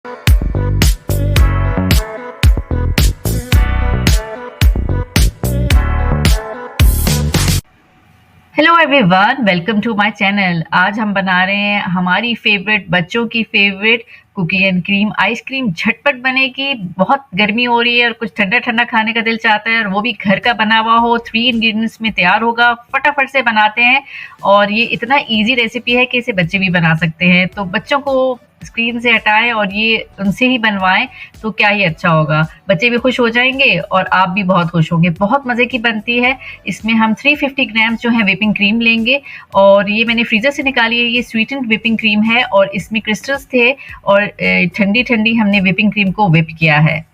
Hello everyone, welcome to my channel. आज हम बना रहे हैं हमारी फेवरेट, बच्चों की favourite cookie and cream ice cream. झटपट बनेगी, बहुत गर्मी हो रही है और कुछ ठंडा ठंडा खाने का दिल चाहता है और वो भी घर का बना हुआ हो। 3 इंग्रेडिएंट्स में तैयार होगा, फटाफट से बनाते हैं। और ये इतना इजी रेसिपी है कि इसे बच्चे भी बना सकते हैं। तो बच्चों को स्क्रीन से हटाएं और ये उनसे ही बनवाएं तो क्या ही अच्छा होगा। बच्चे भी खुश हो जाएंगे और आप भी बहुत खुश होंगे। बहुत मज़े की बनती है। इसमें हम 350 ग्राम जो है व्हिपिंग क्रीम लेंगे और ये मैंने फ्रीज़र से निकाली है। ये स्वीटेंड व्हिपिंग क्रीम है और इसमें क्रिस्टल्स थे और ठंडी ठंडी हमने व्हिपिंग क्रीम को व्हिप किया है।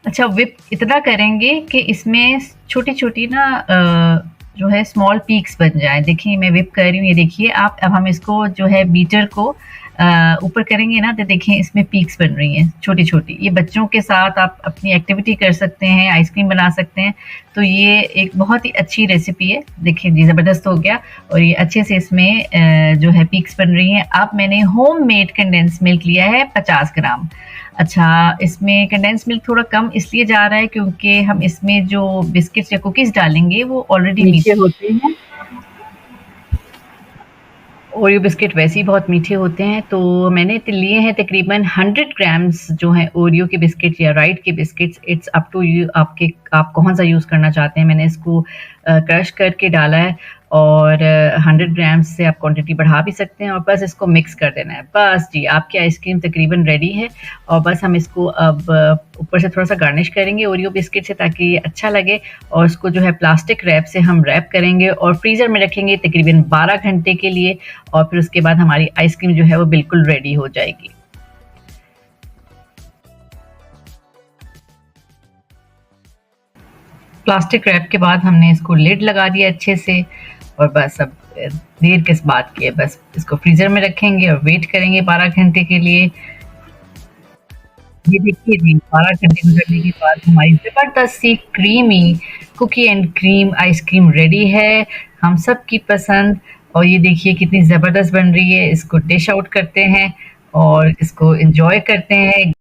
अच्छा, व्हिप इतना करेंगे कि इसमें छोटी-छोटी ना जो है स्मॉल पीक्स बन जाएँ। देखिए मैं व्हिप कर रही हूँ, ये देखिए आप। अब हम इसको जो है बीटर को ऊपर करेंगे ना तो देखिए इसमें पीक्स बन रही हैं छोटी-छोटी। ये बच्चों के साथ आप अपनी एक्टिविटी कर सकते हैं, आइसक्रीम बना सकते हैं। तो ये एक बहुत ही अच्छी रेसिपी है। देखिए जी, ज़बरदस्त हो गया और ये अच्छे से इसमें जो है पीक्स बन रही हैं। अब मैंने होममेड कंडेंस्ड मिल्क लिया है 50 ग्राम। अच्छा, इसमें कंडेंस मिल्क थोड़ा कम इसलिए जा रहा है क्योंकि हम इसमें जो बिस्किट्स या कुकीज़ डालेंगे वो ऑलरेडी मीठे होते हैं। ओरियो बिस्किट वैसे ही बहुत मीठे होते हैं। तो मैंने लिए हैं तकरीबन 100 ग्राम्स जो हैं ओरियो के बिस्किट या राइट के biscuits. It's up to you, आप कौन-सा यूज़ करना चाहते हैं। मैंने इसको क्रश करके डाला है और 100 ग्राम्स से आप क्वांटिटी बढ़ा भी सकते हैं और बस इसको मिक्स कर देना है। बस जी, आपकी आइसक्रीम तकरीबन रेडी है और बस हम इसको अब ऊपर से थोड़ा-सा गार्निश करेंगे ओरियो बिस्किट से ताकि ये अच्छा लगे और इसको जो है प्लास्टिक रैप से हम रैप करेंगे और फ्रीज़र में रखेंगे तकरीबन 12 घंटे के लिए और फिर उसके बाद हमारी आइसक्रीम जो है वो बिल्कुल रेडी हो जाएगी। प्लास्टिक रैप के बाद हमने इसको लिड लगा दिया अच्छे से और बस अब देर किस बात की है। बस इसको फ्रीज़र में रखेंगे और वेट करेंगे 12 घंटे के लिए। ये देखिए जी, 12 घंटे गुजरने के बाद हमारी ज़बरदस्त सी creamy cookie and cream ice cream ready है, हम सब की पसंद। और ये देखिए कितनी ज़बरदस्त बन रही है। इसको डिश आउट करते हैं और इसको एन्जॉय करते हैं।